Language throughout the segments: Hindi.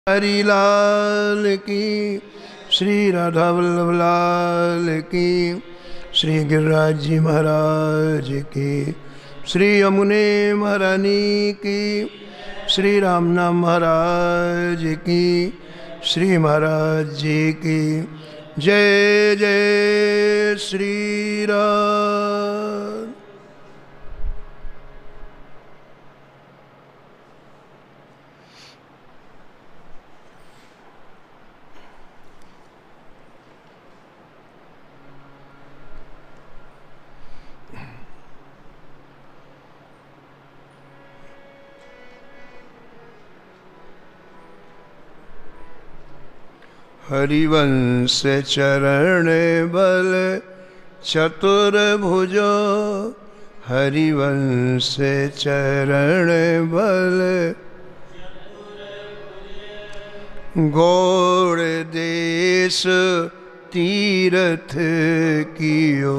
हरि लाल की, श्री राधा वल्लभ लाल की, श्री गिरिराज जी महाराज की, श्री यमुने महारानी की, श्री राम नाम महाराज की, श्री महाराज जी की जय जय श्री राम। हरिवंश चरण बल चतुर्भुज, हरिवंश चरण बल गौड़ देश तीरथ कियो,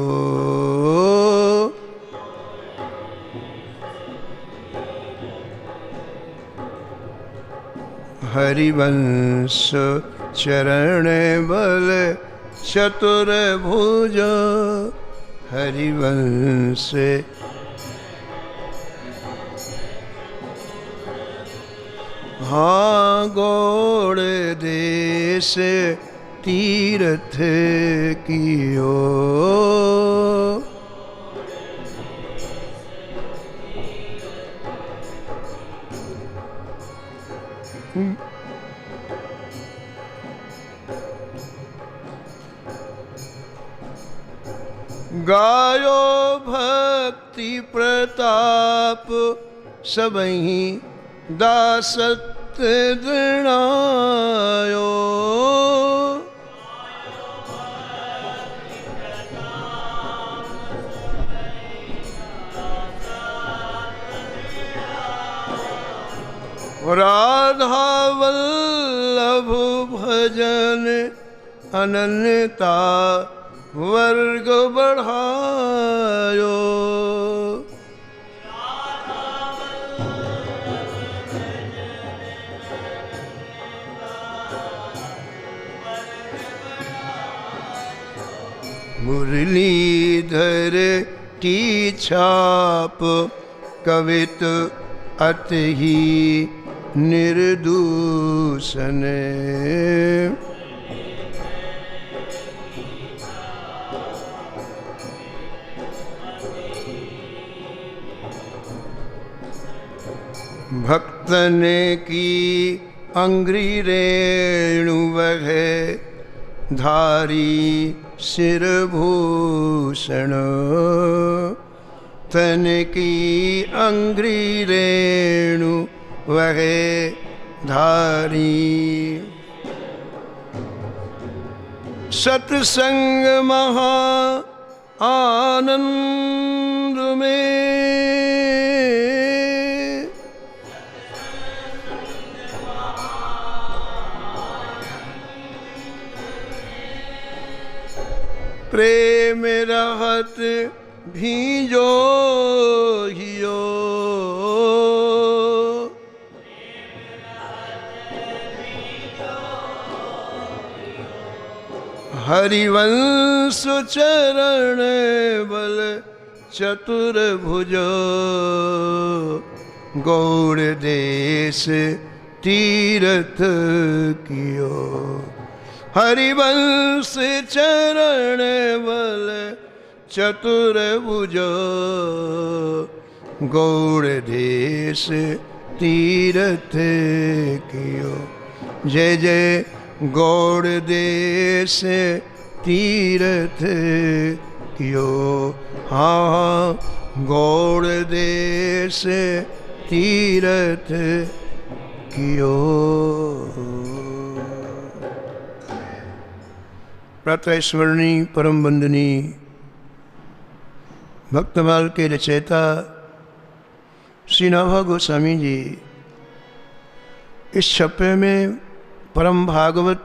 हरिवंश चरण बल चतुर्भुज, हरिवंश हाँ गौड़ देश तीरथ कियो, गायो भक्ति प्रताप सबहि दासत्व दृणायो, राधा वल्लभ भजन अनन्यता वर्ग बढ़ायो, मुरलीधर की छाप कवित अति निर्दूषण, भक्तन की अंग्री रेणु वह धारी सिर भूषण, तन की अंग्री रेणु वह धारी, सत्संग महा आनंद में प्रेम रहत भीजो हियो, हरिवंश चरण बल चतुर्भुज, गौड़ देश तीरथ कियो, हरिवंश चरण बल चतुर्भुज, गौड़ देश तीरथ कियो, जय जय गौड़ देश तीरथ कियो, हाँ गौड़ देश तीरथ कियो। प्रातः स्मरणी परम वंदनी भक्तमाल के रचयिता श्री नभा गोस्वामी जी इस छप्पे में परम भागवत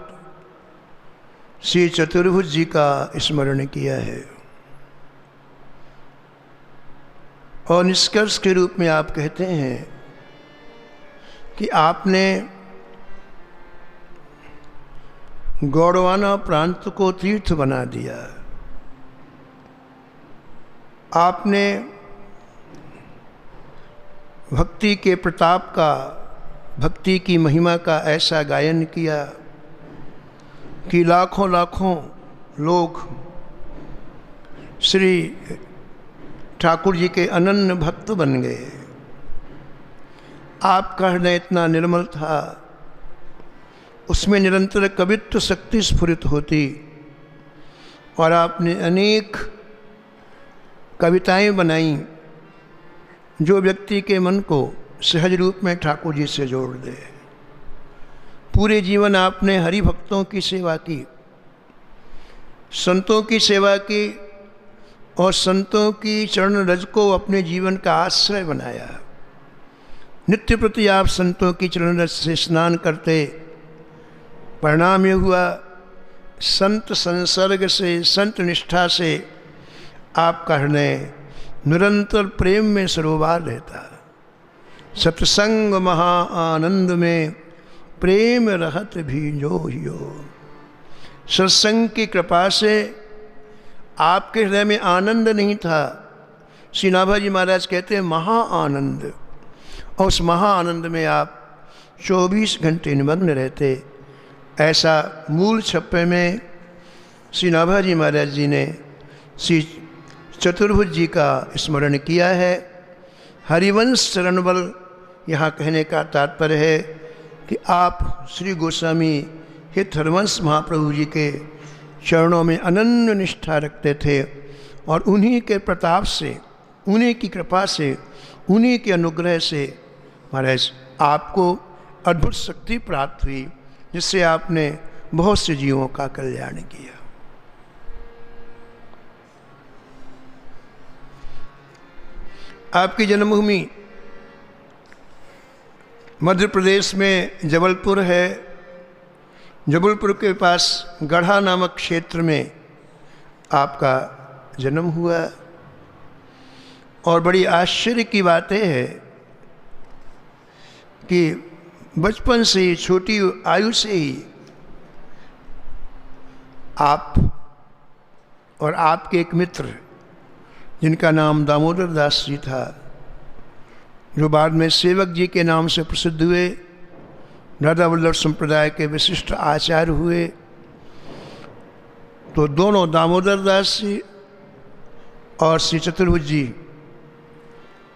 श्री चतुर्भुज जी का स्मरण किया है और निष्कर्ष के रूप में आप कहते हैं कि आपने गौड़वाना प्रांत को तीर्थ बना दिया। आपने भक्ति के प्रताप का, भक्ति की महिमा का ऐसा गायन किया कि लाखों लाखों लोग श्री ठाकुर जी के अनन्य भक्त बन गए। आपका हृदय इतना निर्मल था, उसमें निरंतर कवित्व शक्ति स्फुरित होती और आपने अनेक कविताएं बनाई जो व्यक्ति के मन को सहज रूप में ठाकुर जी से जोड़ दे। पूरे जीवन आपने हरि भक्तों की सेवा की, संतों की सेवा की और संतों की चरण रज को अपने जीवन का आश्रय बनाया। नित्य प्रति आप संतों की चरण रज से स्नान करते। परिणाम ये हुआ, संत संसर्ग से, संत निष्ठा से आपका हृदय निरंतर प्रेम में सरोवर रहता। सत्संग महा आनंद में प्रेम रहत भी जो हियो। सत्संग की कृपा से आपके हृदय में आनंद नहीं था, श्री नाभाजी महाराज कहते हैं महा आनंद, और उस महा आनंद में आप 24 घंटे निमग्न रहते। ऐसा मूल छप्पे में श्री नाभाजी महाराज जी ने श्री चतुर्भुज जी का स्मरण किया है। हरिवंश चरण बल यहाँ कहने का तात्पर्य है कि आप श्री गोस्वामी हित हरिवंश महाप्रभु जी के चरणों में अनन्य निष्ठा रखते थे और उन्हीं के प्रताप से, उन्हीं की कृपा से, उन्हीं के अनुग्रह से महाराज आपको अद्भुत शक्ति प्राप्त हुई, जिससे आपने बहुत से जीवों का कल्याण किया। आपकी जन्मभूमि मध्य प्रदेश में जबलपुर है। जबलपुर के पास गढ़ा नामक क्षेत्र में आपका जन्म हुआ और बड़ी आश्चर्य की बात है कि बचपन से ही, छोटी आयु से ही आप और आपके एक मित्र जिनका नाम दामोदर दास जी था, जो बाद में सेवक जी के नाम से प्रसिद्ध हुए, राधा वल्लभ संप्रदाय के विशिष्ट आचार्य हुए, तो दोनों दामोदर दास जी और श्री चतुर्भुज जी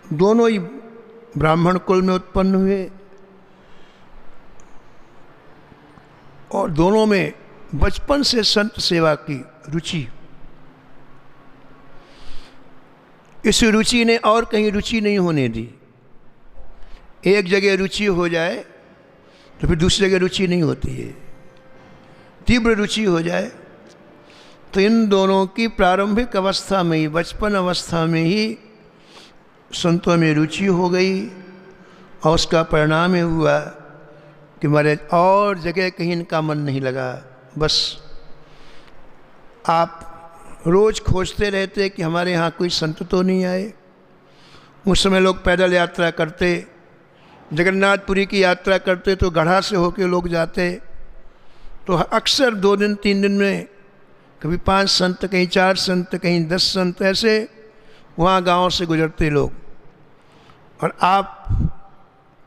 दोनों ही ब्राह्मण कुल में उत्पन्न हुए और दोनों में बचपन से संत सेवा की रुचि। इस रुचि ने और कहीं रुचि नहीं होने दी। एक जगह रुचि हो जाए तो फिर दूसरी जगह रुचि नहीं होती है। तीव्र रुचि हो जाए तो इन दोनों की प्रारंभिक अवस्था में ही, बचपन अवस्था में ही संतों में रुचि हो गई और उसका परिणाम ये हुआ कि महाराज और जगह कहीं इनका मन नहीं लगा। बस आप रोज़ खोजते रहते कि हमारे यहाँ कोई संत तो नहीं आए। उस समय लोग पैदल यात्रा करते, जगन्नाथपुरी की यात्रा करते तो गढ़ा से होके लोग जाते, तो अक्सर 2 दिन 3 दिन में कभी 5 संत, कहीं 4 संत, कहीं 10 संत, ऐसे वहाँ गांव से गुजरते लोग। और आप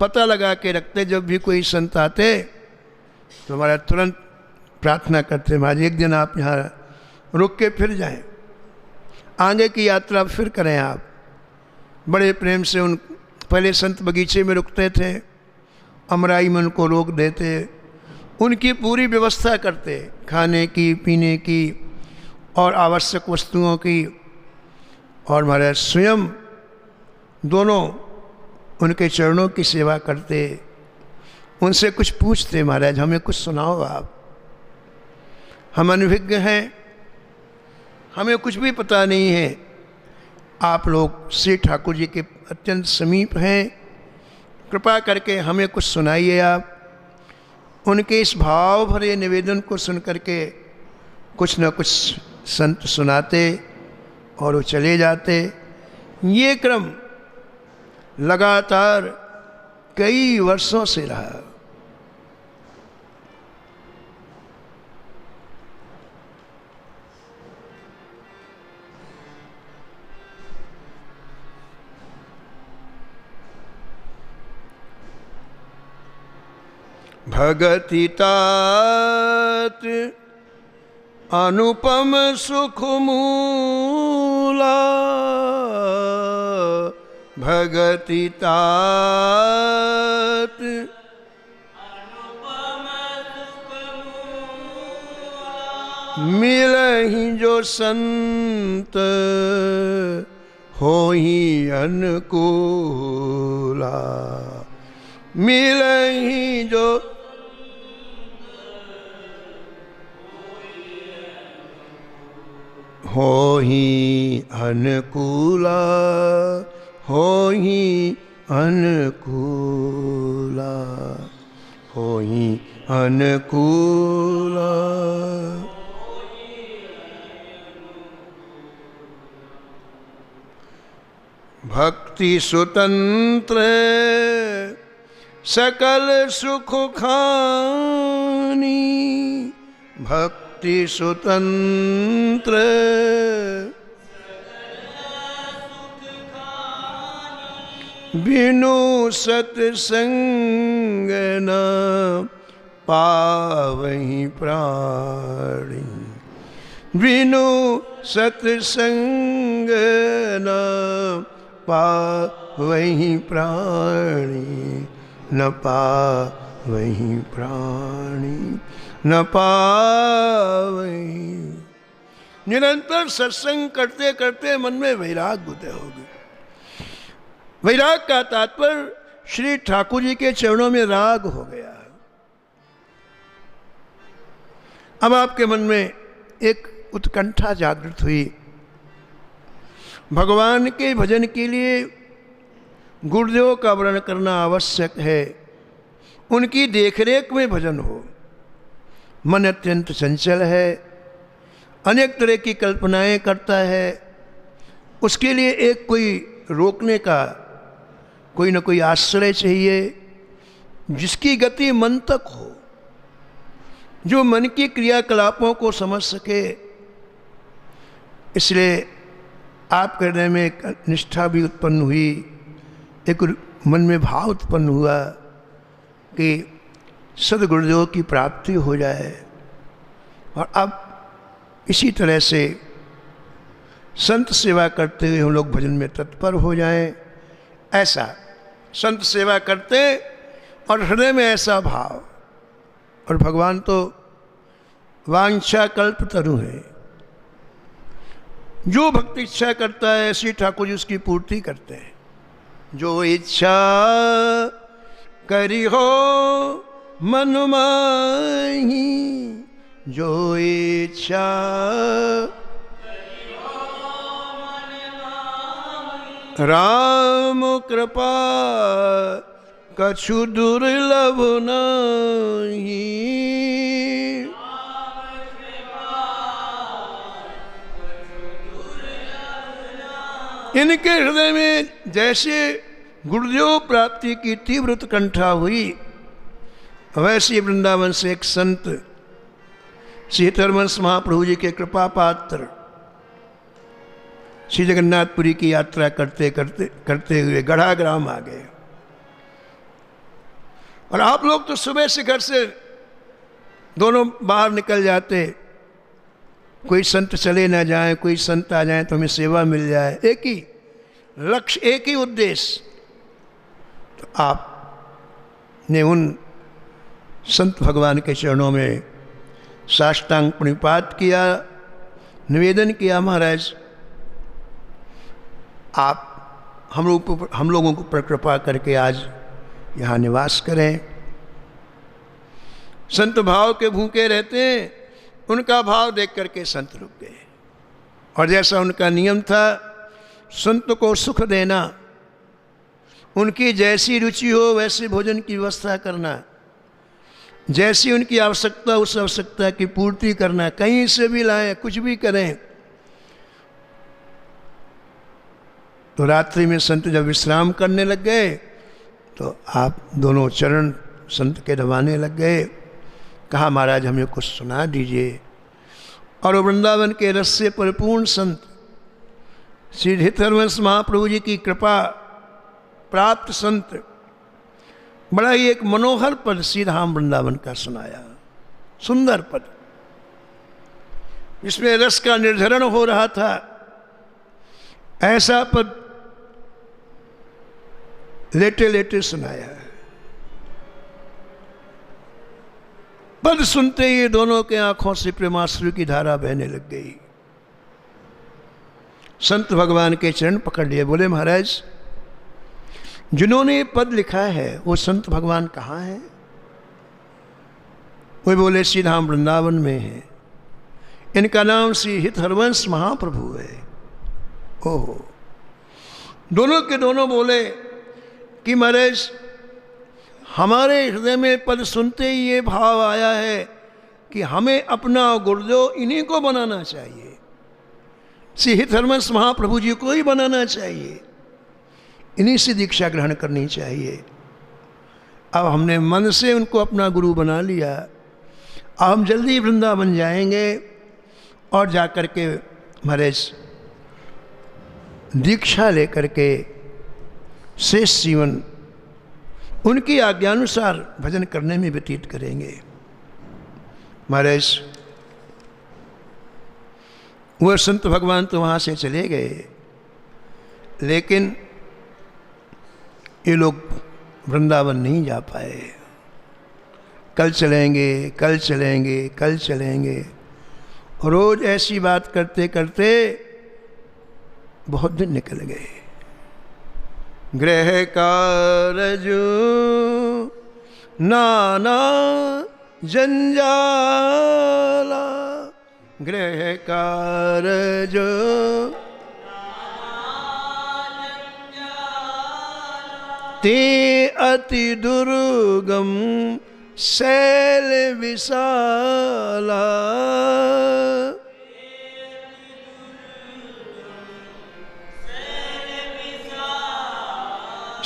पता लगा के रखते, जब भी कोई संत आते तो हमारा तुरंत प्रार्थना करते, महाराज एक दिन आप यहाँ रुक के फिर जाएं, आगे की यात्रा फिर करें। आप बड़े प्रेम से उन पहले संत बगीचे में रुकते थे, अमराई में उनको रोक देते, उनकी पूरी व्यवस्था करते, खाने की, पीने की और आवश्यक वस्तुओं की। और महाराज स्वयं दोनों उनके चरणों की सेवा करते, उनसे कुछ पूछते, महाराज हमें कुछ सुनाओ, आप हम अनभिज्ञ हैं, हमें कुछ भी पता नहीं है, आप लोग श्री ठाकुर जी के अत्यंत समीप हैं, कृपा करके हमें कुछ सुनाइए। आप उनके इस भाव भरे निवेदन को सुन करके कुछ न कुछ संत सुनाते और वो चले जाते। ये क्रम लगातार कई वर्षों से रहा। भगति तात अनुपम सुख मूला, भगति तात मिलहि जो संत होहि अनुकूला, मिलहि जो होहि अनुकूला, होहि अनुकूला, होहि अनुकूला। भक्ति स्वतंत्र सकल सुख खानी, भक्ति स्वतंत्र बिनु सत्संग न पावहि प्राणी, बिनु सत्संग न पावहि प्राणी, न पावहि प्राणी, न पावहि। निरंतर सत्संग करते करते मन में वैराग उदय हो गया। वैराग का तात्पर्य श्री ठाकुर जी के चरणों में राग हो गया। अब आपके मन में एक उत्कंठा जागृत हुई। भगवान के भजन के लिए गुरुदेव का वर्ण करना आवश्यक है, उनकी देखरेख में भजन हो। मन अत्यंत चंचल है, अनेक तरह की कल्पनाएं करता है, उसके लिए एक कोई रोकने का कोई न कोई आश्रय चाहिए, जिसकी गति मन तक हो, जो मन की क्रियाकलापों को समझ सके। इसलिए आपके हृदय में एक निष्ठा भी उत्पन्न हुई, एक मन में भाव उत्पन्न हुआ कि सद्गुरुदेव की प्राप्ति हो जाए। और अब इसी तरह से संत सेवा करते हुए हम लोग भजन में तत्पर हो जाएं। ऐसा संत सेवा करते और हृदय में ऐसा भाव। और भगवान तो वांछा कल्प तरु है, जो भक्ति इच्छा करता है श्री ठाकुर जी उसकी पूर्ति करते हैं। जो इच्छा करी हो मन माही, जो इच्छा राम कृपा कछु दुर्लभ नहीं। इनके हृदय में जैसे गुरुदेव प्राप्ति की तीव्र उत्कंठा हुई, वैसे वृंदावन से एक संत श्री धर्मवंश महाप्रभु जी के कृपा पात्र श्री जगन्नाथपुरी की यात्रा करते करते करते हुए गढ़ा ग्राम आ गए। और आप लोग तो सुबह से घर से दोनों बाहर निकल जाते, कोई संत चले ना जाए, कोई संत आ जाए तो हमें सेवा मिल जाए, एक ही लक्ष्य, एक ही उद्देश्य। तो आपने उन संत भगवान के चरणों में साष्टांग प्रणिपात किया, निवेदन किया, महाराज आप हम लोगों को पर कृपा करके आज यहाँ निवास करें। संत भाव के भूखे रहते हैं, उनका भाव देख करके संत रुक गए। और जैसा उनका नियम था संत को सुख देना, उनकी जैसी रुचि हो वैसे भोजन की व्यवस्था करना, जैसी उनकी आवश्यकता उस आवश्यकता की पूर्ति करना, कहीं से भी लाएं, कुछ भी करें। तो रात्रि में संत जब विश्राम करने लग गए तो आप दोनों चरण संत के दबाने लग गए। कहा महाराज हमें कुछ सुना दीजिए। और वृंदावन के रस से परिपूर्ण संत श्री धर्मवंश महाप्रभु जी की कृपा प्राप्त संत बड़ा ही एक मनोहर पद श्री धाम वृंदावन का सुनाया, सुंदर पद, इसमें रस का निर्धरण हो रहा था। ऐसा पद लेटे लेटे सुनाया। पद सुनते ही दोनों के आंखों से प्रेमाश्रु की धारा बहने लग गई। संत भगवान के चरण पकड़ लिए, बोले महाराज जिन्होंने ये पद लिखा है वो संत भगवान कहाँ हैं? वो बोले श्री धाम वृंदावन में है, इनका नाम श्री हित हरवंश महाप्रभु है। ओहो, दोनों के दोनों बोले कि महाराज हमारे हृदय में पद सुनते ही ये भाव आया है कि हमें अपना गुरुदेव इन्हीं को बनाना चाहिए, श्री हित हरवंश महाप्रभु जी को ही बनाना चाहिए, इन्हीं से दीक्षा ग्रहण करनी चाहिए। अब हमने मन से उनको अपना गुरु बना लिया। अब हम जल्दी वृंदावन जाएंगे और जाकर के महाराज दीक्षा लेकर के शेष जीवन उनकी आज्ञानुसार भजन करने में व्यतीत करेंगे। महाराज वह संत भगवान तो वहाँ से चले गए, लेकिन ये लोग वृंदावन नहीं जा पाए। कल चलेंगे, कल चलेंगे, कल चलेंगे, रोज ऐसी बात करते करते बहुत दिन निकल गए। गृह कारज नाना जंजाला, गृह कारज ते अति दुर्गम शैल विशाला,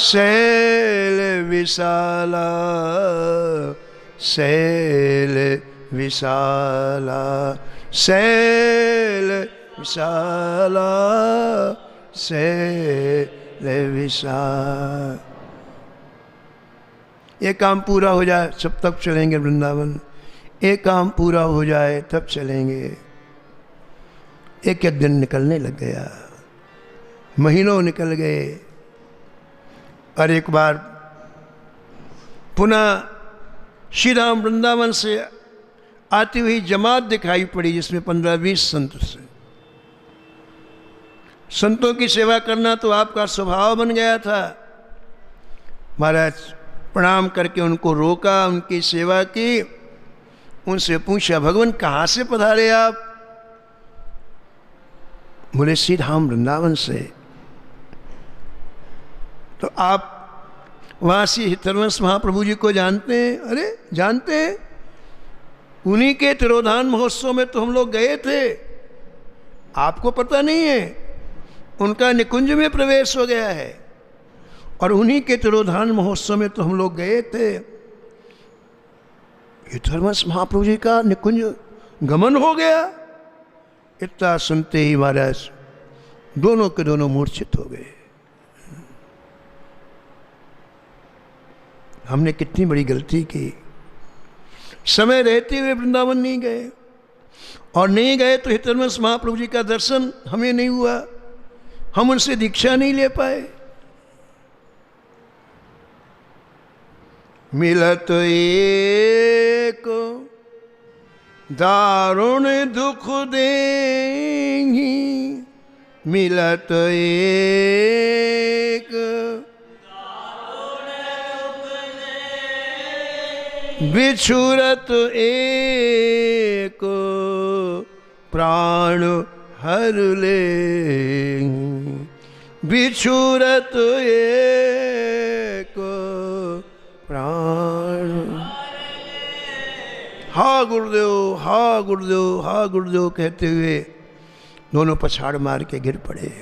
शैल विशाला, शैल विशाला, शैल विशाला, शैल विशाल। ये काम पूरा हो जाए सब तब चलेंगे वृंदावन, एक काम पूरा हो जाए तब चलेंगे। एक एक दिन निकलने लग गया, महीनों निकल गए, और एक बार पुनः श्री राम वृंदावन से आती हुई जमात दिखाई पड़ी, जिसमें 15-20 संत थे। संतों की सेवा करना तो आपका स्वभाव बन गया था। महाराज प्रणाम करके उनको रोका, उनकी सेवा की, उनसे पूछा भगवान कहाँ से पधारे आप? बोले श्री धाम वृंदावन से। तो आप वहाँ से हित हरवंश महाप्रभु जी को जानते हैं? अरे जानते हैं, उन्हीं के तिरोधान महोत्सव में तो हम लोग गए थे, आपको पता नहीं है? उनका निकुंज में प्रवेश हो गया है और उन्हीं के तिरोधान महोत्सव में तो हम लोग गए थे। हित हरवंश महाप्रभु जी का निकुंज गमन हो गया। इतना सुनते ही महाराज दोनों के दोनों मूर्छित हो गए। हमने कितनी बड़ी गलती की, समय रहते हुए वृंदावन नहीं गए, और नहीं गए तो हित हरवंश महाप्रभु जी का दर्शन हमें नहीं हुआ, हम उनसे दीक्षा नहीं ले पाए। मिलत एक दारुण दुख देंगी, मिलत एक बिछुरत एक प्राण हर ले, बिछुरत एक प्राण। हा गुरुदेव, हा गुरुदेव, हा गुरुदेव कहते हुए दोनों पछाड़ मार के गिर पड़े,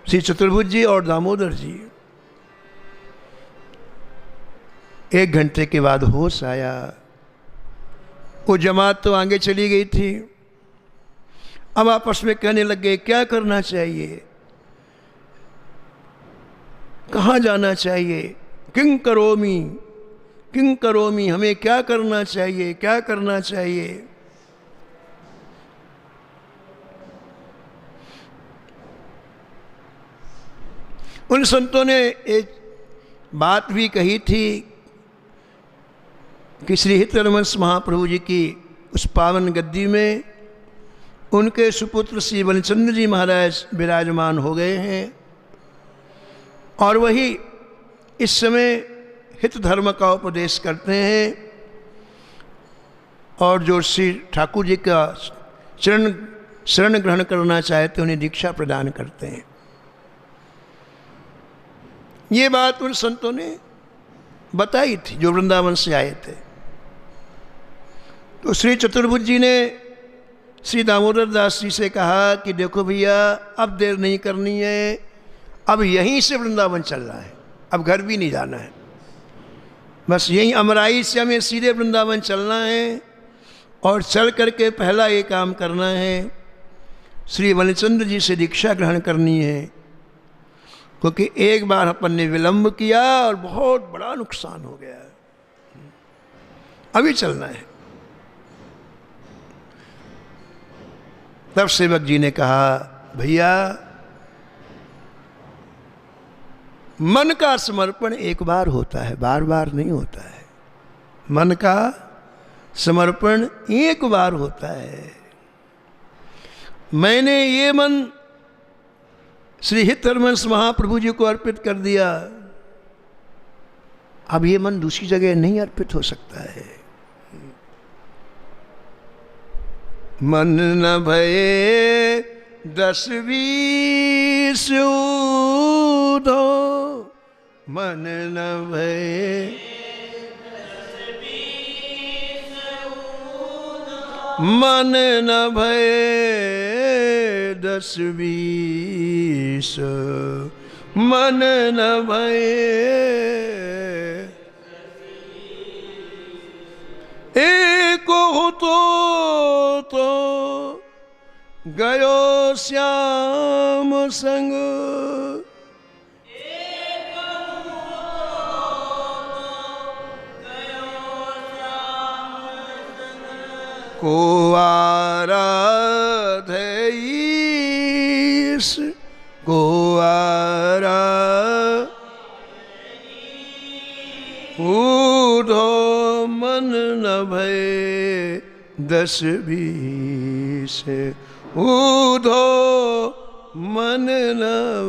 श्री चतुर्भुज जी और दामोदर जी। 1 घंटे के बाद होश आया। वो जमात तो आगे चली गई थी, अब आपस में कहने लग गए क्या करना चाहिए, कहाँ जाना चाहिए, किं करोमि, किं करोमि, हमें क्या करना चाहिए, क्या करना चाहिए। उन संतों ने एक बात भी कही थी कि श्री हितरमस महाप्रभु जी की उस पावन गद्दी में उनके सुपुत्र श्री बलचंद्र जी महाराज विराजमान हो गए हैं और वही इस समय हित धर्म का उपदेश करते हैं और जो श्री ठाकुर जी का शरण ग्रहण करना चाहते हैं उन्हें दीक्षा प्रदान करते हैं। ये बात उन संतों ने बताई थी जो वृंदावन से आए थे। तो श्री चतुर्भुज जी ने श्री दामोदर दास जी से कहा कि देखो भैया, अब देर नहीं करनी है, अब यहीं से वृंदावन चल रहा है, अब घर भी नहीं जाना है, बस यहीं अमराई से हमें सीधे वृंदावन चलना है और चल करके पहला ये काम करना है, श्री बलचंद्र जी से दीक्षा ग्रहण करनी है, क्योंकि एक बार अपन ने विलंब किया और बहुत बड़ा नुकसान हो गया, अभी चलना है। तब सेवक जी ने कहा, भैया मन का समर्पण एक बार होता है, बार बार नहीं होता है। मन का समर्पण एक बार होता है। मैंने ये मन श्री हितरमस महाप्रभु जी को अर्पित कर दिया, अब ये मन दूसरी जगह नहीं अर्पित हो सकता है। मन न भये 10-20 ऊधो, मन न भये, मन न भये 10-20, मन न भये एक हो तो गयो श्याम संग, को आराधईस, को ऊधो मन न भये 10-20, ऊधो मन न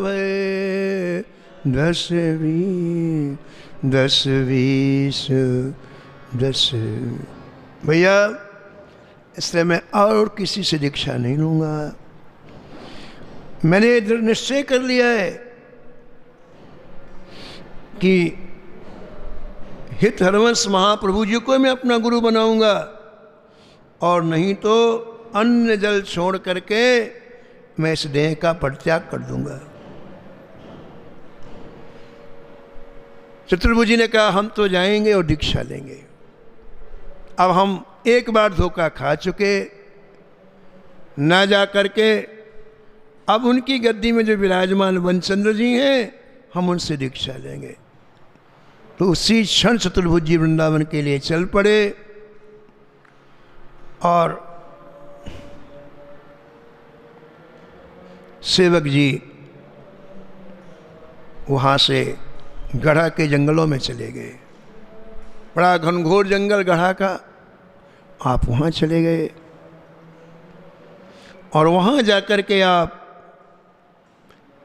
भये 10-20। भैया इसलिए मैं और किसी से दीक्षा नहीं लूँगा। मैंने दृढ़ निश्चय कर लिया है कि हितरमस महाप्रभु जी को मैं अपना गुरु बनाऊंगा और नहीं तो अन्न जल छोड़ करके मैं इस देह का परित्याग कर दूंगा। चतुर्भुज जी ने कहा, हम तो जाएंगे और दीक्षा लेंगे। अब हम एक बार धोखा खा चुके, ना जा करके अब उनकी गद्दी में जो विराजमान वनचंद्र जी हैं, हम उनसे दीक्षा लेंगे। तो उसी क्षण चतुर्भुज जी वृंदावन के लिए चल पड़े और सेवक जी वहाँ से गढ़ा के जंगलों में चले गए। बड़ा घनघोर जंगल गढ़ा का, आप वहाँ चले गए और वहाँ जाकर के आप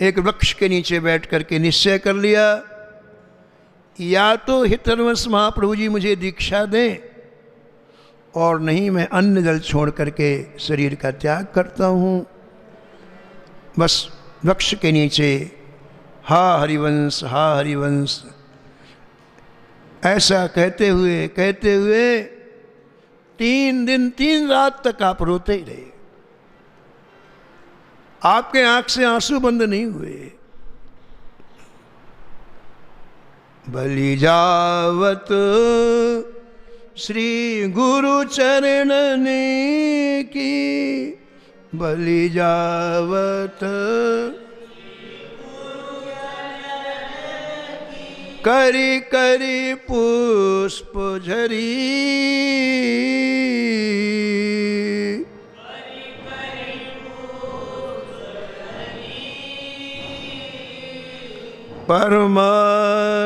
एक वृक्ष के नीचे बैठ करके निश्चय कर लिया, या तो हितरमस महाप्रभु जी मुझे दीक्षा दें और नहीं मैं अन्न जल छोड़ करके शरीर का त्याग करता हूँ। बस वृक्ष के नीचे हा हरिवंश, हा हरिवंश ऐसा कहते हुए 3 दिन 3 रात तक आप रोते ही रहे। आपके आंख से आंसू बंद नहीं हुए। बलि जावत श्री गुरु चरणने की, बलि जावत करी करी पुष्प झरी, परमानंद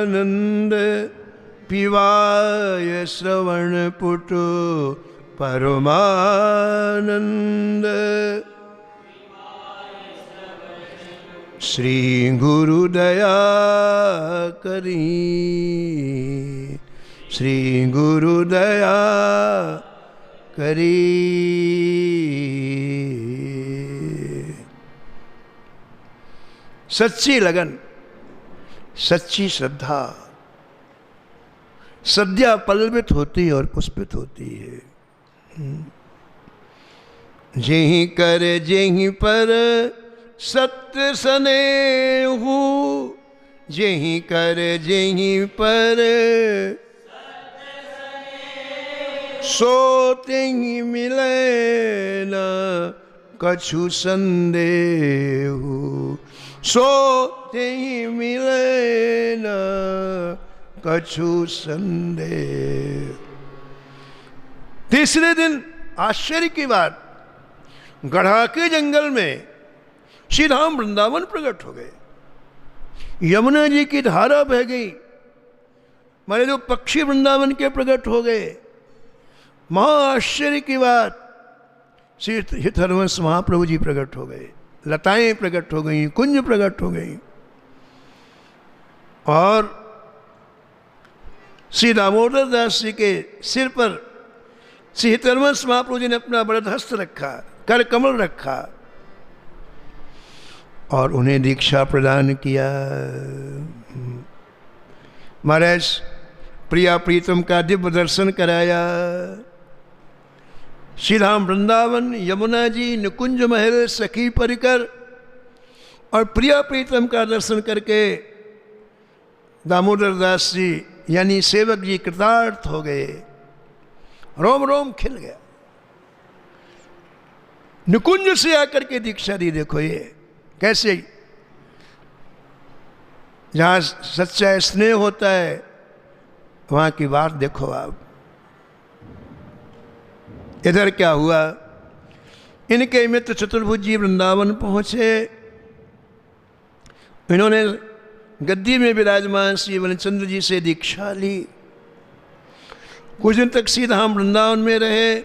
पिवाय श्रवण पुटु, परमानंद श्री गुरु दया करी, श्री गुरु दया करी। सच्ची लगन, सच्ची श्रद्धा सद्या पल्लवित होती है और पुष्पित होती है। जेहि कर जेहि पर सत्य स्नेहु, जेहि कर जेहि पर सो तेहि मिले न कछु संदेहु, सो तेहि मिले न कछु संदेह। तीसरे दिन आश्चर्य की बात, गढ़ा के जंगल में श्री राम वृंदावन प्रकट हो गए, यमुना जी की धारा बह गई, मारे जो पक्षी वृंदावन के प्रकट हो गए। महा आश्चर्य की बात, श्री हितहरवंश महाप्रभु जी प्रकट हो गए, लताएं प्रकट हो गई, कुंज प्रकट हो गई, और श्री दामोदर दास जी के सिर पर श्री हितहरवंश महाप्रभु जी ने अपना वरद हस्त रखा, कर कमल रखा और उन्हें दीक्षा प्रदान किया। महाराज प्रिया प्रीतम का दिव्य दर्शन कराया। श्री राम वृंदावन, यमुना जी, निकुंज महल, सखी परिकर और प्रिया प्रीतम का दर्शन करके दामोदर दास जी यानी सेवक जी कृतार्थ हो गए, रोम रोम खिल गया। निकुंज से आकर के दीक्षा दी। देखो ये कैसे, जहाँ सच्चा स्नेह होता है वहाँ की बात देखो आप। इधर क्या हुआ, इनके मित्र चतुर्भुज जी वृंदावन पहुँचे। इन्होंने गद्दी में विराजमान श्री वनचंद्र जी से दीक्षा ली। कुछ दिन तक सीधा हम वृंदावन में रहे,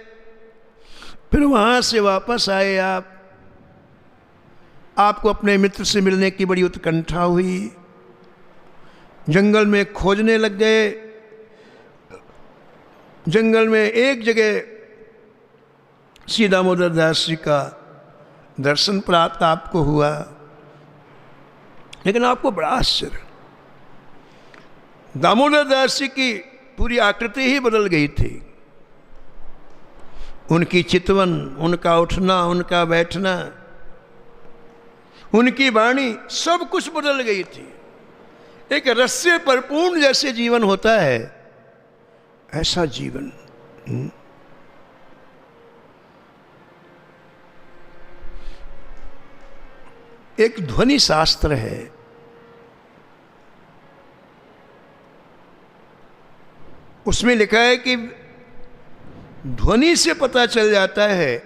फिर वहाँ से वापस आए। आपको अपने मित्र से मिलने की बड़ी उत्कंठा हुई, जंगल में खोजने लग गए। जंगल में एक जगह श्री दामोदर दास जी का दर्शन प्राप्त आपको हुआ, लेकिन आपको बड़ा आश्चर्य, दामोदर दास जी की पूरी आकृति ही बदल गई थी। उनकी चितवन, उनका उठना, उनका बैठना, उनकी वाणी, सब कुछ बदल गई थी। एक रस से परिपूर्ण जैसे जीवन होता है, ऐसा जीवन। एक ध्वनि शास्त्र है, उसमें लिखा है कि ध्वनि से पता चल जाता है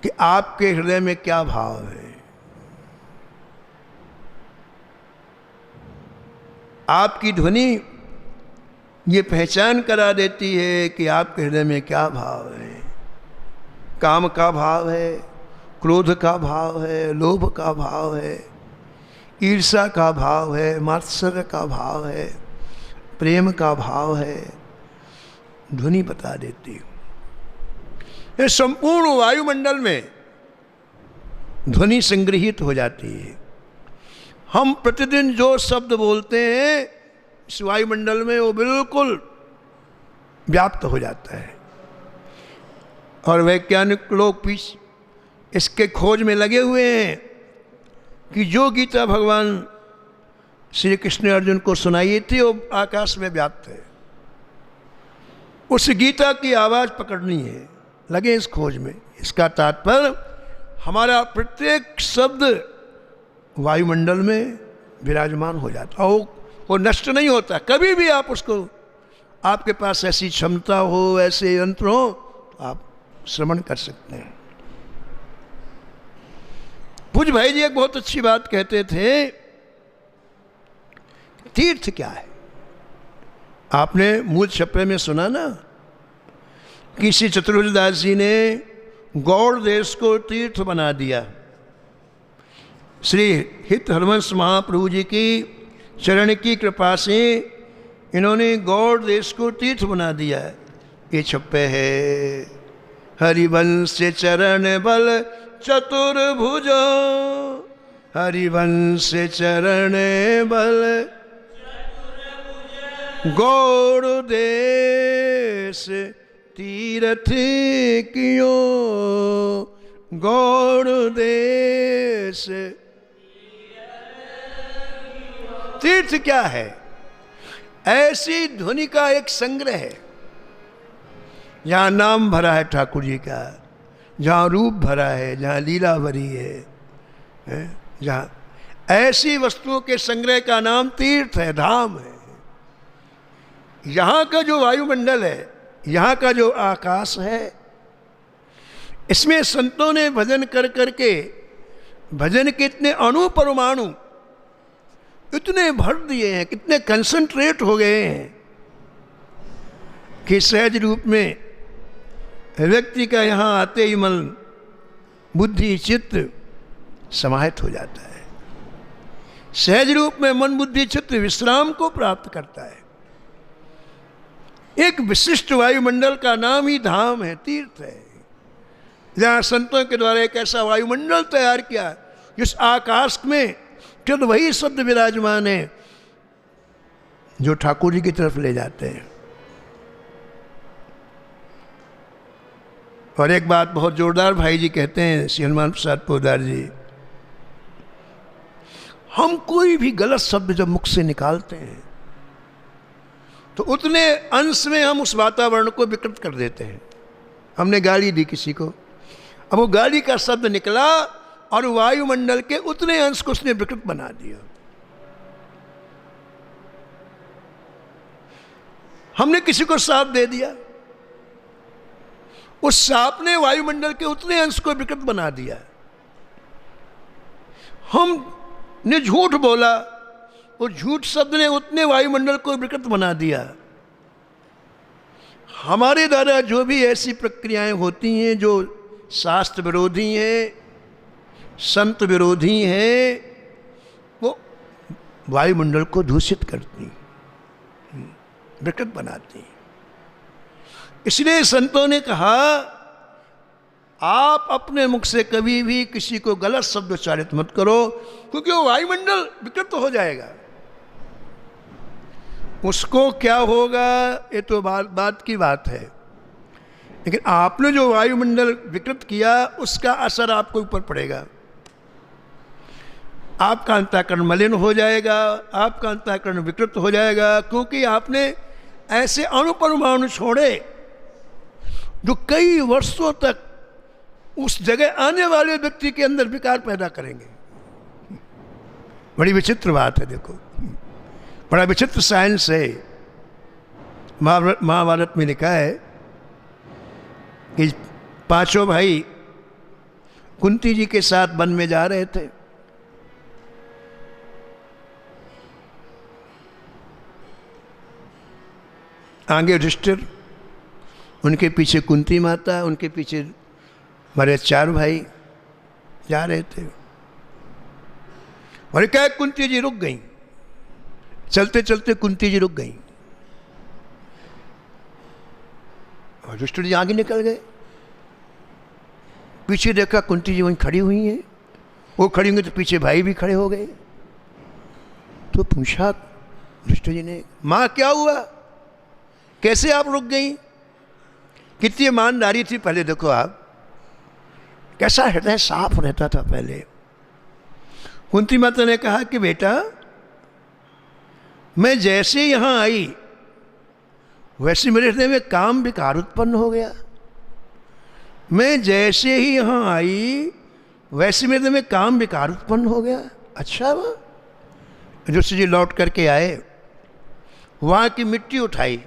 कि आपके हृदय में क्या भाव है। आपकी ध्वनि ये पहचान करा देती है कि आपके हृदय में क्या भाव है। काम का भाव है, क्रोध का भाव है, लोभ का भाव है, ईर्ष्या का भाव है, मात्सर्य का भाव है, प्रेम का भाव है। ध्वनि बता देती है। ये संपूर्ण वायुमंडल में ध्वनि संग्रहित हो जाती है। हम प्रतिदिन जो शब्द बोलते हैं इस वायुमंडल में, वो बिल्कुल व्याप्त हो जाता है। और वैज्ञानिक लोग पीछे इसके खोज में लगे हुए हैं कि जो गीता भगवान श्री कृष्ण अर्जुन को सुनाई थी वो आकाश में व्याप्त है। उस गीता की आवाज़ पकड़नी है, लगे इस खोज में। इसका तात्पर्य हमारा प्रत्येक शब्द वायुमंडल में विराजमान हो जाता है, वो नष्ट नहीं होता। कभी भी आप उसको, आपके पास ऐसी क्षमता हो, ऐसे यंत्र हो, तो आप श्रवण कर सकते हैं। पूज्य भाई जी एक बहुत अच्छी बात कहते थे, तीर्थ क्या है। आपने मूल छप्पे में सुना ना, किसी चतुर्दास जी ने गौड़ देश को तीर्थ बना दिया। श्री हित हरवंश महाप्रभु जी की चरण की कृपा से इन्होंने गौड़ देश को तीर्थ बना दिया। ये छप्पे है, हरिवंश चरण बल चतुर्भुज, हरिवंश चरण बल गौड़ देश तीर्थ कियो, गौड़ देश। तीर्थ क्या है? ऐसी ध्वनि का एक संग्रह है, जहाँ नाम भरा है ठाकुर जी का, जहाँ रूप भरा है, जहाँ लीला भरी है, जहाँ ऐसी वस्तुओं के संग्रह का नाम तीर्थ है, धाम है। यहाँ का जो वायुमंडल है, यहाँ का जो आकाश है, इसमें संतों ने भजन कर करके भजन के इतने अणु परमाणु इतने भर दिए हैं, कितने कंसंट्रेट हो गए हैं कि सहज रूप में व्यक्ति का यहाँ आते ही मन बुद्धि चित्त समाहित हो जाता है। सहज रूप में मन बुद्धि चित्त विश्राम को प्राप्त करता है। एक विशिष्ट वायुमंडल का नाम ही धाम है, तीर्थ है, जहाँ संतों के द्वारा एक ऐसा वायुमंडल तैयार किया जिस आकाश में केवल वही शब्द विराजमान है जो ठाकुर जी की तरफ ले जाते हैं। और एक बात बहुत जोरदार भाई जी कहते हैं, श्री हनुमान प्रसाद पोदार जी, हम कोई भी गलत शब्द जब मुख से निकालते हैं तो उतने अंश में हम उस वातावरण को विकृत कर देते हैं। हमने गाली दी किसी को, अब वो गाली का शब्द निकला और वायुमंडल के उतने अंश को उसने विकृत बना दिया। हमने किसी को साप दे दिया, उस सांप ने वायुमंडल के उतने अंश को विकृत बना दिया। हमने झूठ बोला, और झूठ शब्द ने उतने वायुमंडल को विकृत बना दिया। हमारे द्वारा जो भी ऐसी प्रक्रियाएं होती हैं जो शास्त्र विरोधी हैं, संत विरोधी हैं, वो वायुमंडल को दूषित करती, विकृत बनाती। इसलिए संतों ने कहा, आप अपने मुख से कभी भी किसी को गलत शब्द उच्चारित मत करो, क्योंकि वो वायुमंडल विकृत हो जाएगा। उसको क्या होगा ये तो बात की बात है, लेकिन आपने जो वायुमंडल विकृत किया उसका असर आपको ऊपर पड़ेगा। आपका अंतःकरण मलिन हो जाएगा, आपका अंतःकरण विकृत हो जाएगा, क्योंकि आपने ऐसे अणुपरमाणु छोड़े जो कई वर्षों तक उस जगह आने वाले व्यक्ति के अंदर विकार पैदा करेंगे। बड़ी विचित्र बात है, देखो, बड़ा विचित्र साइंस है। महाभारत में लिखा है कि पांचों भाई कुंती जी के साथ वन में जा रहे थे। आगे युधिष्ठिर, उनके पीछे कुंती माता, उनके पीछे हमारे चार भाई जा रहे थे। और क्या, कुंती जी रुक गई, चलते चलते कुंती जी रुक गई और युधिष्ठिर जी आगे निकल गए। पीछे देखा कुंती जी वहीं खड़ी हुई हैं, वो खड़ी होंगी तो पीछे भाई भी खड़े हो गए। तो पूछा युधिष्ठिर जी ने, माँ क्या हुआ, कैसे आप रुक गई? कितनी ईमानदारी थी पहले, देखो आप कैसा हृदय साफ रहता था पहले। कुंती माता ने कहा कि बेटा, मैं जैसे यहाँ आई वैसे मेरे हृदय में काम विकार उत्पन्न हो गया। मैं जैसे ही यहाँ आई वैसे मेरे हृदय में काम विकार उत्पन्न हो गया। अच्छा, वह जोशी जी लौट करके आए, वहाँ की मिट्टी उठाई,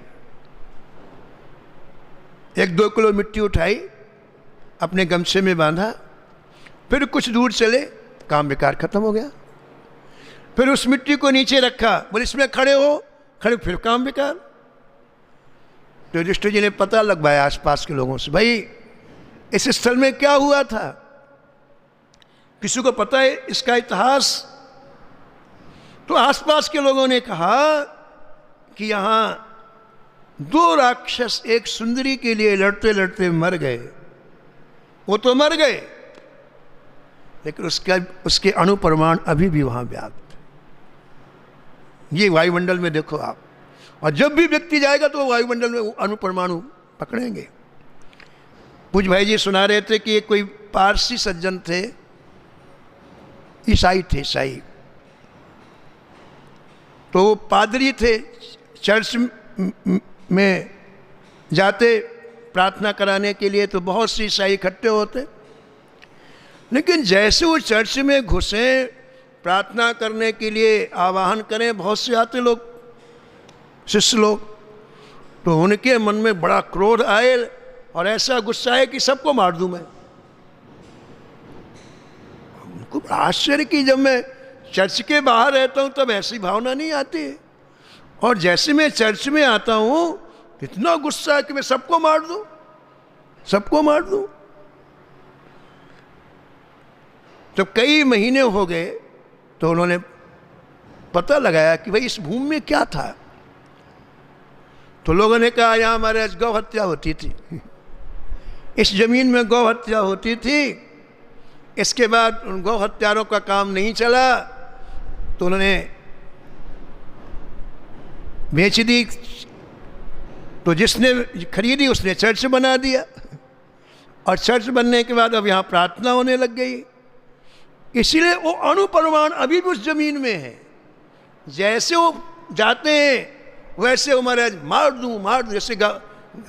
1-2 किलो मिट्टी उठाई, अपने गमछे में बांधा, फिर कुछ दूर चले, काम बेकार खत्म हो गया। फिर उस मिट्टी को नीचे रखा, बोले इसमें खड़े हो, खड़े, फिर काम बेकार। तो युधिष्ठिर जी ने पता लगवाया आसपास के लोगों से, भाई इस स्थल में क्या हुआ था, किसी को पता है इसका इतिहास? तो आसपास के लोगों ने कहा कि यहाँ 2 राक्षस एक सुंदरी के लिए लड़ते लड़ते मर गए। वो तो मर गए, लेकिन उसके अणु परमाण अभी भी वहां व्याप्त। ये वायुमंडल में देखो आप, और जब भी व्यक्ति जाएगा तो वायुमंडल में अणु परमाणु पकड़ेंगे। पूज भाई जी सुना रहे थे कि कोई पारसी सज्जन थे, ईसाई थे, ईसाई, तो वो पादरी थे, चर्च में जाते प्रार्थना कराने के लिए, तो बहुत सी ईसाई इकट्ठे होते, लेकिन जैसे वो चर्च में घुसे प्रार्थना करने के लिए आवाहन करें, बहुत से आते लोग, शिष्य लोग, तो उनके मन में बड़ा क्रोध आए और ऐसा गुस्सा है कि सबको मार दूं मैं। उनको बड़ा आश्चर्य कि जब मैं चर्च के बाहर रहता हूं तब ऐसी भावना नहीं आती है, और जैसे मैं चर्च में आता हूं इतना गुस्सा है कि मैं सबको मार दूं, सबको मार दूं। जब कई महीने हो गए तो उन्होंने पता लगाया कि भाई इस भूमि में क्या था। तो लोगों ने कहा यहाँ हमारे गौ हत्या होती थी, इस जमीन में गौ हत्या होती थी। इसके बाद उन गौ हत्यारों का काम नहीं चला तो उन्होंने बेच दी, तो जिसने खरीदी उसने चर्च बना दिया, और चर्च बनने के बाद अब यहाँ प्रार्थना होने लग गई। इसीलिए वो अणु परमाणु अभी भी उस जमीन में है। जैसे वो जाते हैं वैसे वो महाराज मार दूं मार दूं, जैसे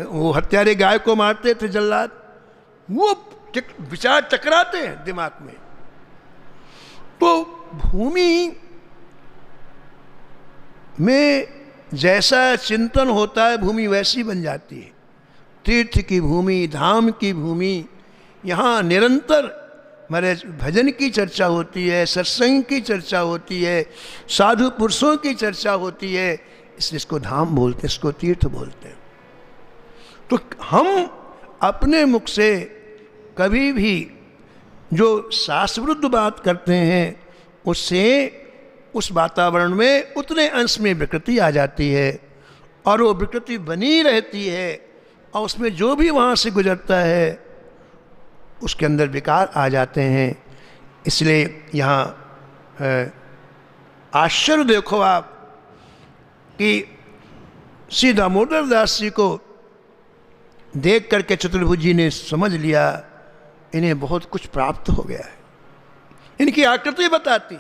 वो हत्यारे गाय को मारते थे जल्लाद, वो विचार टकराते हैं दिमाग में। तो भूमि में जैसा चिंतन होता है भूमि वैसी बन जाती है। तीर्थ की भूमि, धाम की भूमि, यहाँ निरंतर हमारे भजन की चर्चा होती है, सत्संग की चर्चा होती है, साधु पुरुषों की चर्चा होती है, इसलिए इसको धाम बोलते हैं, इसको तीर्थ बोलते हैं। तो हम अपने मुख से कभी भी जो शास्त्रविरुद्ध बात करते हैं उससे उस वातावरण में उतने अंश में विकृति आ जाती है, और वो विकृति बनी रहती है, और उसमें जो भी वहाँ से गुजरता है उसके अंदर विकार आ जाते हैं। इसलिए यहाँ आश्चर्य देखो आप कि श्री दामोदर दास जी को देख करके चतुर्भुज ने समझ लिया इन्हें बहुत कुछ प्राप्त हो गया है। इनकी आकृति बताती,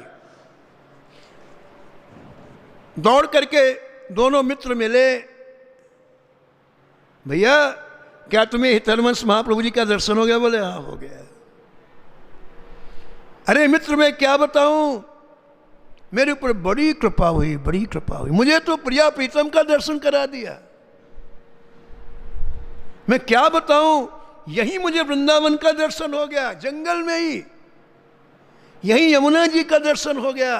दौड़ करके दोनों मित्र मिले, भैया क्या तुम्हें हितरवंश महाप्रभु जी का दर्शन हो गया? बोले हाँ हो गया। अरे मित्र मैं क्या बताऊं, मेरे ऊपर बड़ी कृपा हुई, बड़ी कृपा हुई, मुझे तो प्रिया प्रीतम का दर्शन करा दिया। मैं क्या बताऊं, यही मुझे वृंदावन का दर्शन हो गया, जंगल में ही, यही यमुना जी का दर्शन हो गया,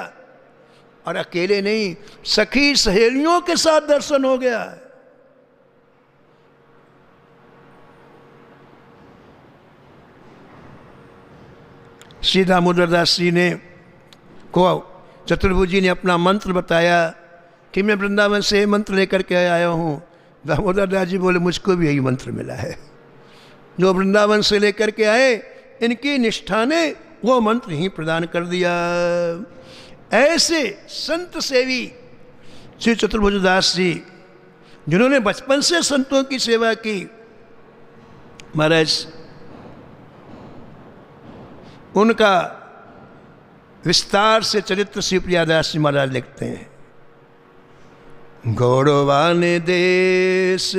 और अकेले नहीं सखी सहेलियों के साथ दर्शन हो गया। श्री दामोदर दास जी ने को चतुर्भुज जी ने अपना मंत्र बताया कि मैं वृंदावन से मंत्र लेकर के आया हूँ। दामोदर दास जी बोले मुझको भी यही मंत्र मिला है, जो वृंदावन से लेकर के आए इनकी निष्ठा ने वो मंत्र ही प्रदान कर दिया। ऐसे संत सेवी श्री चतुर्भुज दास जी, जिन्होंने बचपन से संतों की सेवा की, महाराज उनका विस्तार से चरित्र श्री प्रियादास जी महाराज लिखते हैं। गौरवान देश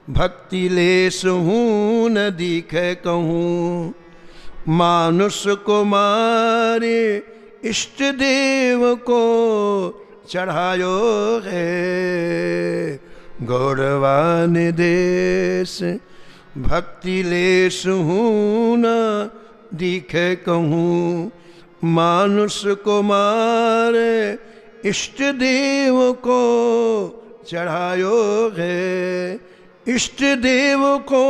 भक्ति लेस हूँ न दिख कहूँ, मानुष को मारे इष्ट देव को चढ़ायो है। गौरवान देश भक्ति लेस हूँ न दिखे कहूँ, मानुष को मारे इष्ट देव को चढ़ायो है। इष्ट देव को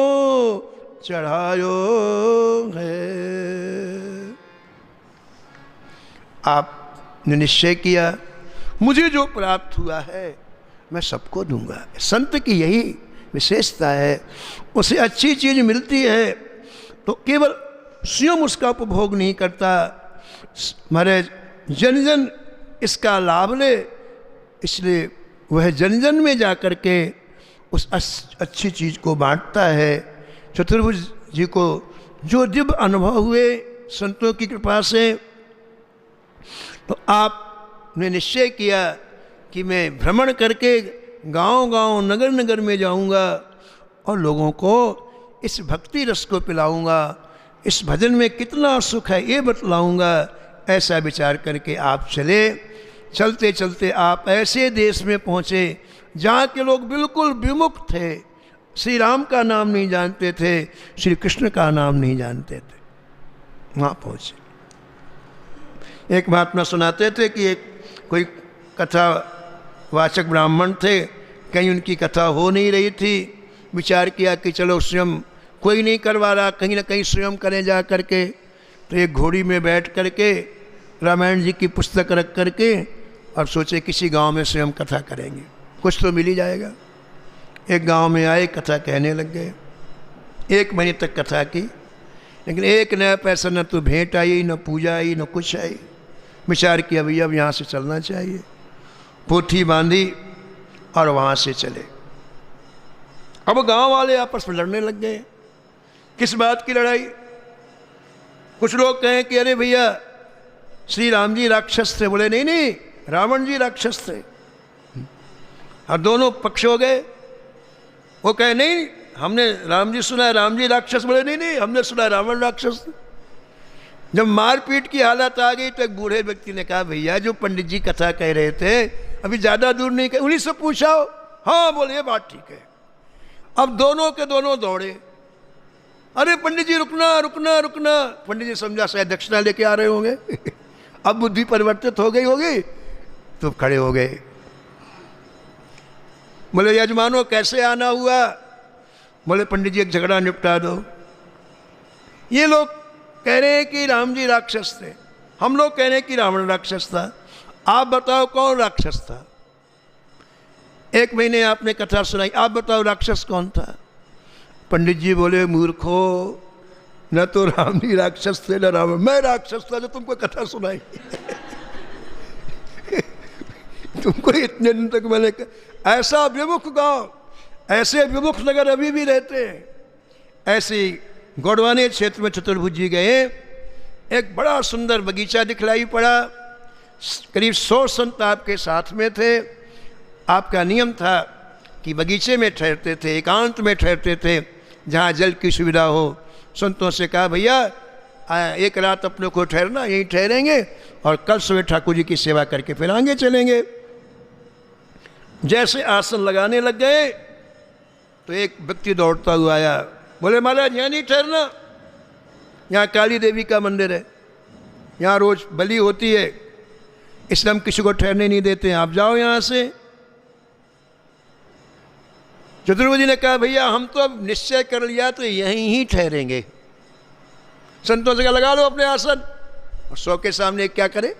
चढ़ायो है। आपने निश्चय किया मुझे जो प्राप्त हुआ है मैं सबको दूंगा। संत की यही विशेषता है, उसे अच्छी चीज मिलती है तो केवल स्वयं उसका उपभोग नहीं करता, हमारे जन जन इसका लाभ ले, इसलिए वह जन जन में जाकर के उस अच्छी चीज को बांटता है। चतुर्भुज जी को जो दिव्य अनुभव हुए संतों की कृपा से, तो आपने निश्चय किया कि मैं भ्रमण करके गांव-गांव नगर नगर में जाऊंगा और लोगों को इस भक्ति रस को पिलाऊंगा, इस भजन में कितना सुख है ये बतलाऊंगा। ऐसा विचार करके आप चले। चलते चलते आप ऐसे देश में पहुँचे जहाँ के लोग बिल्कुल विमुख थे, श्री राम का नाम नहीं जानते थे, श्री कृष्ण का नाम नहीं जानते थे। वहाँ पहुँचे। एक महात्मा सुनाते थे कि एक कोई कथा वाचक ब्राह्मण थे, कहीं उनकी कथा हो नहीं रही थी। विचार किया कि चलो स्वयं कोई नहीं करवा रहा, कहीं ना कहीं स्वयं करें जा करके। तो एक घोड़ी में बैठ करके रामायण जी की पुस्तक रख करके और सोचे किसी गांव में स्वयं कथा करेंगे, कुछ तो मिल ही जाएगा। एक गांव में आए, कथा कहने लग गए। 1 महीने तक कथा की, लेकिन एक नया पैसा न तो भेंट आई, न पूजा आई, न कुछ आई। विचार किया भैया अब यहाँ से चलना चाहिए। पोथी बांधी और वहाँ से चले। अब गांव वाले आपस में लड़ने लग गए। किस बात की लड़ाई? कुछ लोग कहें कि अरे भैया श्री राम जी राक्षस थे। बोले नहीं नहीं, रावण जी राक्षस थे। और दोनों पक्ष हो गए। वो कहे नहीं हमने राम जी सुना है राम जी राक्षस। बोले नहीं नहीं, हमने सुना रावण राक्षस। जब मारपीट की हालत आ गई तो एक बूढ़े व्यक्ति ने कहा भैया जो पंडित जी कथा कह रहे थे अभी ज़्यादा दूर नहीं कहे, उन्हीं से पूछा हो। हाँ बोले ये बात ठीक है। अब दोनों के दोनों दौड़े। अरे पंडित जी रुकना रुकना रुकना। पंडित जी समझा शायद दक्षिणा लेके आ रहे होंगे। अब बुद्धि परिवर्तित हो गई होगी तो खड़े हो गए। बोले यजमानो कैसे आना हुआ? बोले पंडित जी एक झगड़ा निपटा दो। ये लोग कह रहे हैं कि राम जी राक्षस थे, हम लोग कह रहे हैं कि रावण राक्षस था। आप बताओ कौन राक्षस था? 1 महीने आपने कथा सुनाई, आप बताओ राक्षस कौन था? पंडित जी बोले मूर्खो, न तो राम जी राक्षस थे न रावण। मैं राक्षस था जो तुमको कथा सुनाई। तुमको इतने दिन तक मैंने ऐसा विमुख गांव, ऐसे विमुख नगर अभी भी रहते हैं। ऐसे गौड़वाने क्षेत्र में चतुर्भुज जी गए। एक बड़ा सुंदर बगीचा दिखलाई पड़ा। करीब 100 संत आपके साथ में थे। आपका नियम था कि बगीचे में ठहरते थे, एकांत में ठहरते थे जहाँ जल की सुविधा हो। संतों से कहा भैया एक रात अपने को ठहरना, यहीं ठहरेंगे और कल सुबह ठाकुर जी की सेवा करके फिर आगे चलेंगे। जैसे आसन लगाने लग गए तो एक व्यक्ति दौड़ता हुआ आया। बोले महाराज यहाँ नहीं ठहरना, यहाँ काली देवी का मंदिर है, यहाँ रोज बलि होती है, इसलिए हम किसी को ठहरने नहीं देते हैं, आप जाओ यहाँ से। चतुर्भुज जी ने कहा भैया हम तो अब निश्चय कर लिया तो यहीं ही ठहरेंगे। संतों से लगा लो अपने आसन। और 100 के सामने क्या करे?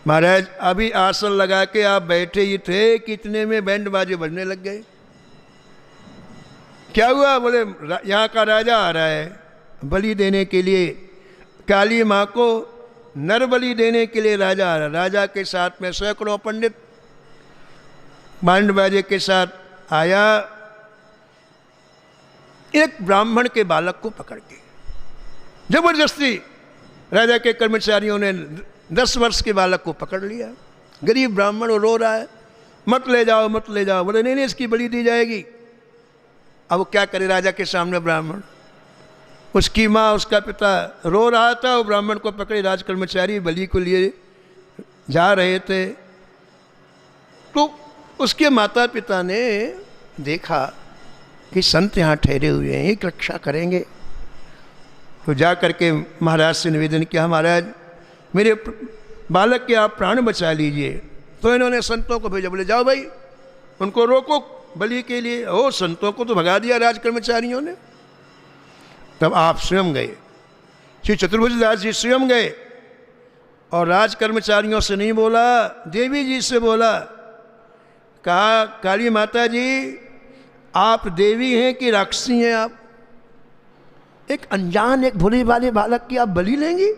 महाराज अभी आसन लगा के आप बैठे ही थे कि इतने में बैंड बाजे बजने लग गए। क्या हुआ? बोले यहाँ का राजा आ रहा है बलि देने के लिए, काली माँ को नर बलि देने के लिए राजा आ रहा है। राजा के साथ में सैकड़ों पंडित बैंड बाजे के साथ आया। एक ब्राह्मण के बालक को पकड़ के जबरदस्ती राजा के कर्मचारियों ने 10 वर्ष के बालक को पकड़ लिया। गरीब ब्राह्मण रो रहा है, मत ले जाओ मत ले जाओ। बोले नहीं नहीं इसकी बलि दी जाएगी। अब वो क्या करे राजा के सामने ब्राह्मण? उसकी माँ उसका पिता रो रहा था, वो ब्राह्मण को पकड़े राज कर्मचारी बलि को लिए जा रहे थे। तो उसके माता पिता ने देखा कि संत यहाँ ठहरे हुए हैं, एक रक्षा करेंगे। तो जा करके महाराज से निवेदन किया, महाराज मेरे बालक के आप प्राण बचा लीजिए। तो इन्होंने संतों को भेजा, बोले जाओ भाई उनको रोको बलि के लिए। ओ संतों को तो भगा दिया राज कर्मचारियों ने। तब आप स्वयं गए, श्री चतुर्भुज दास जी स्वयं गए और राज कर्मचारियों से नहीं बोला, देवी जी से बोला। कहा काली माता जी आप देवी हैं कि राक्षसी हैं आप? एक अनजान एक भोले वाले बालक की आप बलि लेंगी?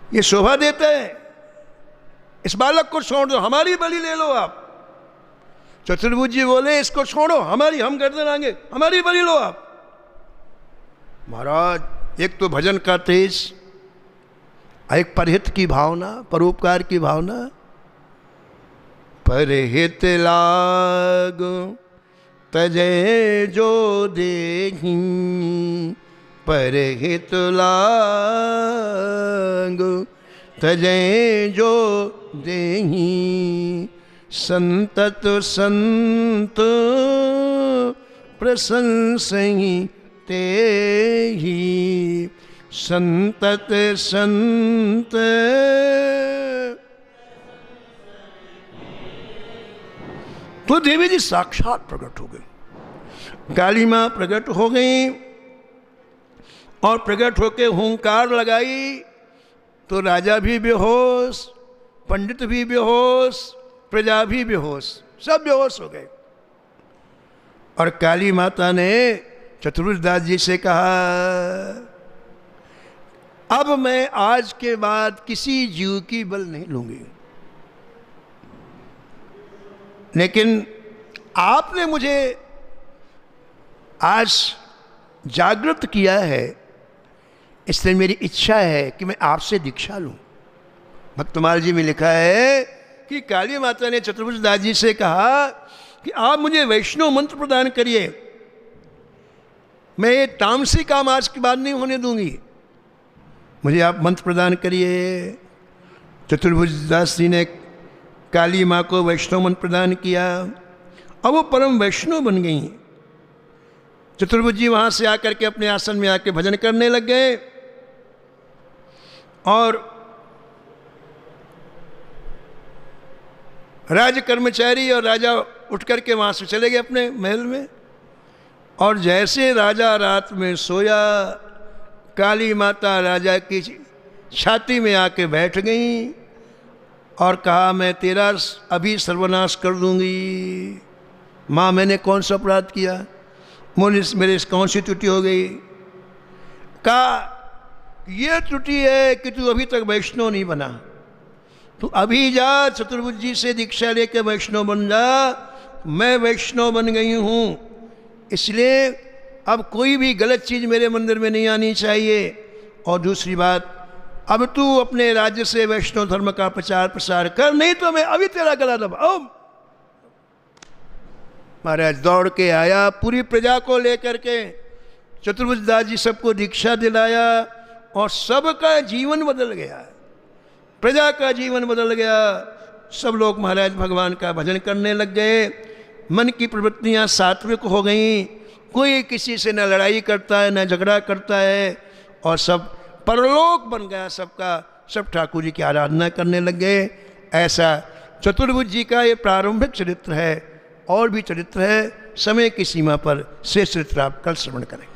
ये शोभा देता है? इस बालक को छोड़ दो, हमारी बलि ले लो आप। चतुर्भुज जी बोले इसको छोड़ो, हमारी हम गर्दन आएंगे, हमारी बलि लो आप। महाराज एक तो भजन का तेज, एक परहित की भावना, परोपकार की भावना। परहित लाग तजय जो देहि, परहित लाग तजय जो देहि, संतत संत प्रशंसहि तेहि, संतत संत। तो देवी जी साक्षात प्रकट हो गई, काली माँ प्रकट हो गई और प्रकट होके हुंकार लगाई तो राजा भी बेहोश, पंडित भी बेहोश, प्रजा भी बेहोश, सब बेहोश हो गए। और काली माता ने चतुर्भुज दास जी से कहा अब मैं आज के बाद किसी जीव की बल नहीं लूंगी, लेकिन आपने मुझे आज जागृत किया है, इसलिए मेरी इच्छा है कि मैं आपसे दीक्षा लूं। भक्तमाल जी में लिखा है कि काली माता ने चतुर्भुज दास जी से कहा कि आप मुझे वैष्णव मंत्र प्रदान करिए, मैं ये तामसी काम आज के बाद नहीं होने दूंगी, मुझे आप मंत्र प्रदान करिए। चतुर्भुज दास जी ने काली माँ को वैष्णव मंत्र प्रदान किया और वो परम वैष्णव बन गई। चतुर्भुज जी वहाँ से आकर के अपने आसन में आके भजन करने लग गए और राज कर्मचारी और राजा उठ करके वहाँ से चले गए अपने महल में। और जैसे राजा रात में सोया, काली माता राजा की छाती में आके बैठ गई और कहा मैं तेरा अभी सर्वनाश कर दूंगी। माँ मैंने कौन सा अपराध किया, मेरे कौन सी त्रुटि हो गई? कहा ये त्रुटि है कि तू अभी तक वैष्णव नहीं बना, तू अभी जा चतुर्भुज जी से दीक्षा लेके वैष्णव बन जा। मैं वैष्णव बन गई हूँ, इसलिए अब कोई भी गलत चीज़ मेरे मंदिर में नहीं आनी चाहिए। और दूसरी बात, अब तू अपने राज्य से वैष्णव धर्म का प्रचार प्रसार कर, नहीं तो मैं अभी तेरा गला दबाऊं। महाराज दौड़ के आया, पूरी प्रजा को लेकर के चतुर्भुज दास जी सबको दीक्षा दिलाया और सबका जीवन बदल गया, प्रजा का जीवन बदल गया। सब लोग महाराज भगवान का भजन करने लग गए, मन की प्रवृत्तियाँ सात्विक हो गईं, कोई किसी से न लड़ाई करता है न झगड़ा करता है और सब परलोक बन गया सबका, सब ठाकुर जी की आराधना करने लग गए। ऐसा चतुर्भुज जी का ये प्रारंभिक चरित्र है, और भी चरित्र है, समय की सीमा पर शेष चरित्र आप कल श्रवण करें।